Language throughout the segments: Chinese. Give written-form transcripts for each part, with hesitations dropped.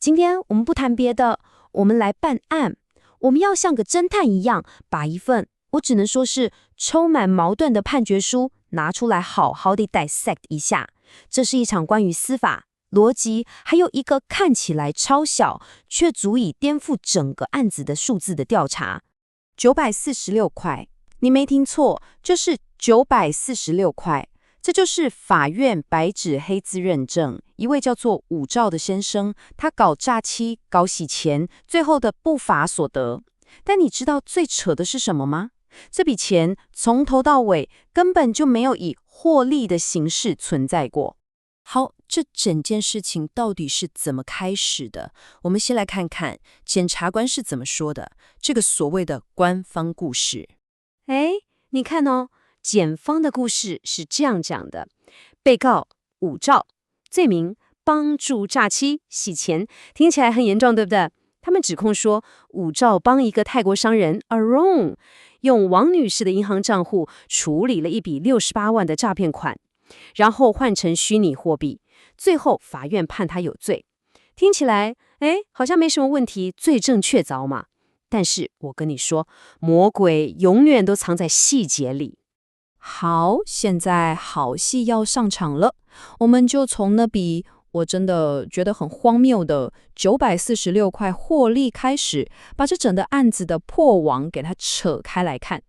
今天我们不谈别的，我们来办案。我们要像个侦探一样，把一份我只能说是充满矛盾的判决书拿出来，好好的 dissect 一下。这是一场关于司法、逻辑，还有一个看起来超小却足以颠覆整个案子的数字的调查。946块，你没听错，就是946块。这就是法院白纸黑字认证，一位叫做武兆的先生，他搞诈欺、搞洗钱，最后的不法所得。但你知道最扯的是什么吗？这笔钱从头到尾根本就没有以获利的形式存在过。好，这整件事情到底是怎么开始的？我们先来看看检察官是怎么说的，这个所谓的官方故事。你看哦，检方的故事是这样讲的：被告武兆，罪名帮助诈欺、洗钱，听起来很严重，对不对？他们指控说，武兆帮一个泰国商人 Aaron 用王女士的银行账户处理了一笔68万的诈骗款，然后换成虚拟货币，最后法院判他有罪。听起来，好像没什么问题，罪证确凿嘛。但是我跟你说，魔鬼永远都藏在细节里。好，现在好戏要上场了，我们就从那笔我真的觉得很荒谬的946块获利开始，把这整个案子的破网给它扯开来看。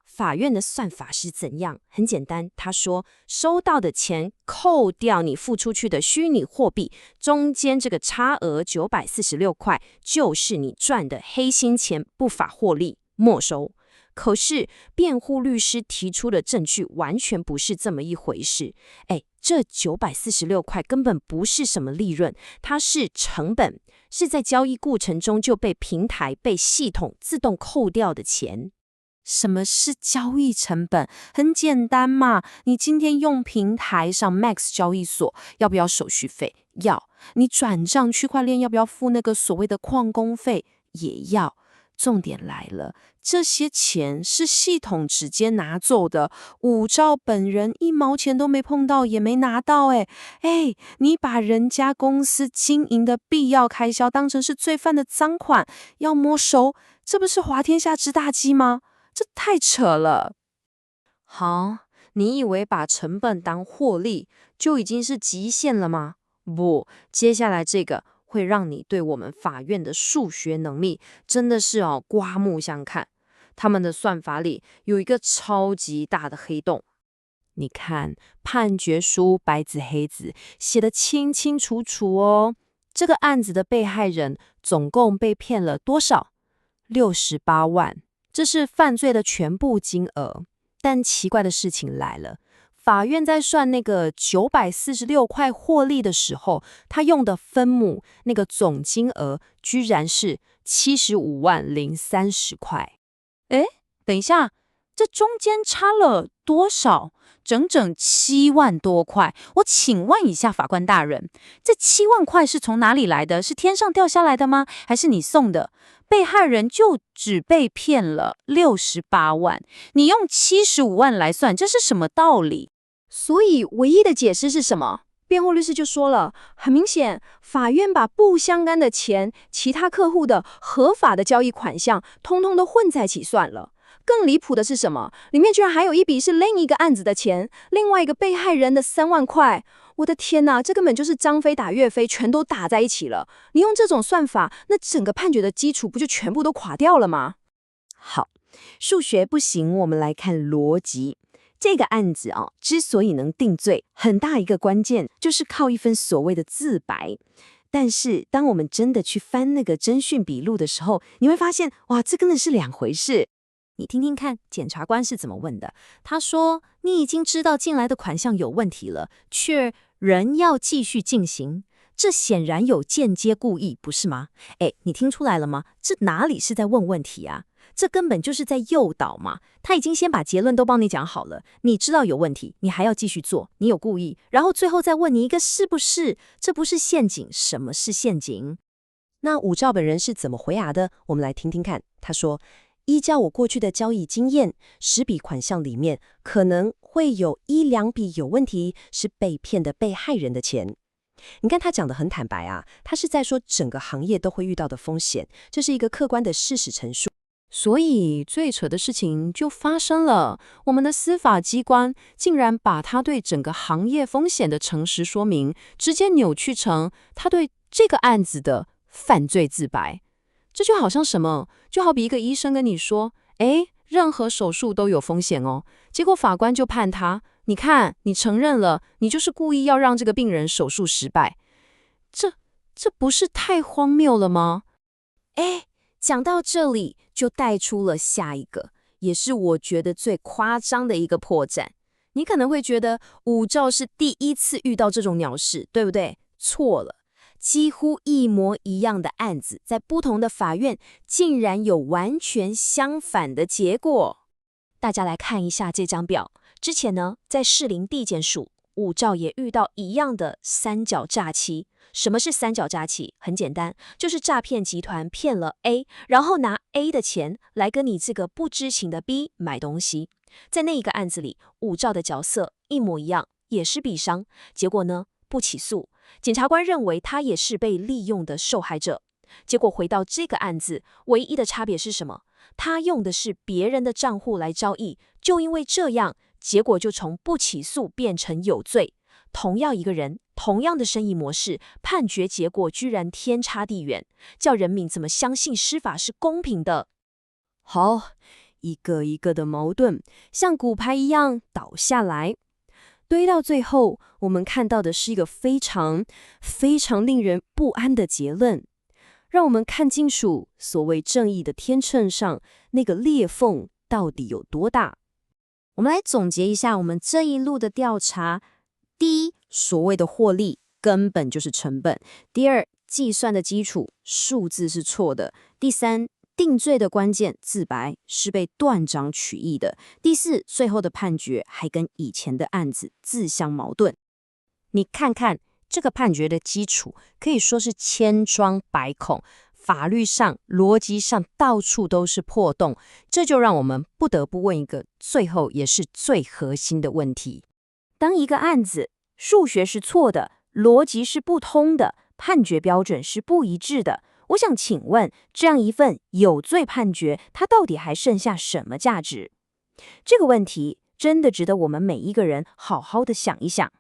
法院的算法是怎样？很简单，他说收到的钱扣掉你付出去的虚拟货币，中间这个差额946块就是你赚的黑心钱，不法获利，没收。可是辩护律师提出的证据完全不是这么一回事。这946块根本不是什么利润，它是成本，是在交易过程中就被平台、被系统自动扣掉的钱。什么是交易成本？很简单嘛，你今天用平台上 Max 交易所，要不要手续费？要。你转账区块链要不要付那个所谓的矿工费？也要。重点来了，这些钱是系统直接拿走的，武兆本人1毛钱都没碰到，也没拿到。你把人家公司经营的必要开销当成是罪犯的赃款，要没收，这不是滑天下之大稽吗？这太扯了。好，你以为把成本当获利就已经是极限了吗？不，接下来这个会让你对我们法院的数学能力真的是刮目相看。他们的算法里有一个超级大的黑洞。你看，判决书白纸黑字写得清清楚楚哦。这个案子的被害人总共被骗了多少？68万。这是犯罪的全部金额。但奇怪的事情来了，法院在算那个946块获利的时候，他用的分母那个总金额居然是75万030块。等一下，这中间差了多少？整整7万多块。我请问一下法官大人，这7万块是从哪里来的？是天上掉下来的吗？还是你送的？被害人就只被骗了68万，你用75万来算，这是什么道理？所以唯一的解释是什么？辩护律师就说了，很明显，法院把不相干的钱、其他客户的合法的交易款项，通通都混在一起算了。更离谱的是什么？里面居然还有一笔是另一个案子的钱，另外一个被害人的3万块。我的天哪，这根本就是张飞打岳飞，全都打在一起了。你用这种算法，那整个判决的基础不就全部都垮掉了吗？好，数学不行，我们来看逻辑。这个案子之所以能定罪，很大一个关键就是靠一份所谓的自白。但是当我们真的去翻那个侦讯笔录的时候，你会发现，哇，这根本是两回事。你听听看，检察官是怎么问的？他说：“你已经知道进来的款项有问题了，却仍要继续进行，这显然有间接故意，不是吗？”你听出来了吗？这哪里是在问问题啊？这根本就是在诱导嘛！他已经先把结论都帮你讲好了，你知道有问题，你还要继续做，你有故意，然后最后再问你一个是不是？这不是陷阱，什么是陷阱？那武兆本人是怎么回答的？我们来听听看。他说：“依照我过去的交易经验，10笔款项里面可能会有1-2笔有问题，是被骗的被害人的钱。你看他讲得很坦白啊，他是在说整个行业都会遇到的风险，这是一个客观的事实陈述。所以最扯的事情就发生了，我们的司法机关竟然把他对整个行业风险的诚实说明，直接扭曲成他对这个案子的犯罪自白。这就好像什么？就好比一个医生跟你说，任何手术都有风险哦，结果法官就判他，你看，你承认了，你就是故意要让这个病人手术失败。这不是太荒谬了吗？讲到这里，就带出了下一个，也是我觉得最夸张的一个破绽。你可能会觉得武曌是第一次遇到这种鸟事，对不对？错了，几乎一模一样的案子，在不同的法院竟然有完全相反的结果。大家来看一下这张表。之前呢，在士林地检署，武曌也遇到一样的三角诈欺。什么是三角诈欺？很简单，就是诈骗集团骗了 A， 然后拿 A 的钱来跟你这个不知情的 B 买东西。在那一个案子里，武曌的角色一模一样，也是币商。结果呢，不起诉。检察官认为他也是被利用的受害者。结果回到这个案子，唯一的差别是什么？他用的是别人的账户来交易，就因为这样，结果就从不起诉变成有罪。同样一个人，同样的生意模式，判决结果居然天差地远，叫人民怎么相信司法是公平的？好，一个一个的矛盾像骨牌一样倒下来，堆到最后，我们看到的是一个非常令人不安的结论。让我们看清楚所谓正义的天秤上那个裂缝到底有多大。我们来总结一下我们这一路的调查。第一，所谓的获利根本就是成本。第二，计算的基础数字是错的。第三，定罪的关键自白是被断章取义的。第四，最后的判决还跟以前的案子自相矛盾。你看看这个判决的基础可以说是千疮百孔，法律上、逻辑上到处都是破洞，这就让我们不得不问一个最后也是最核心的问题。当一个案子数学是错的，逻辑是不通的，判决标准是不一致的，我想请问，这样一份有罪判决，它到底还剩下什么价值？这个问题真的值得我们每一个人好好的想一想。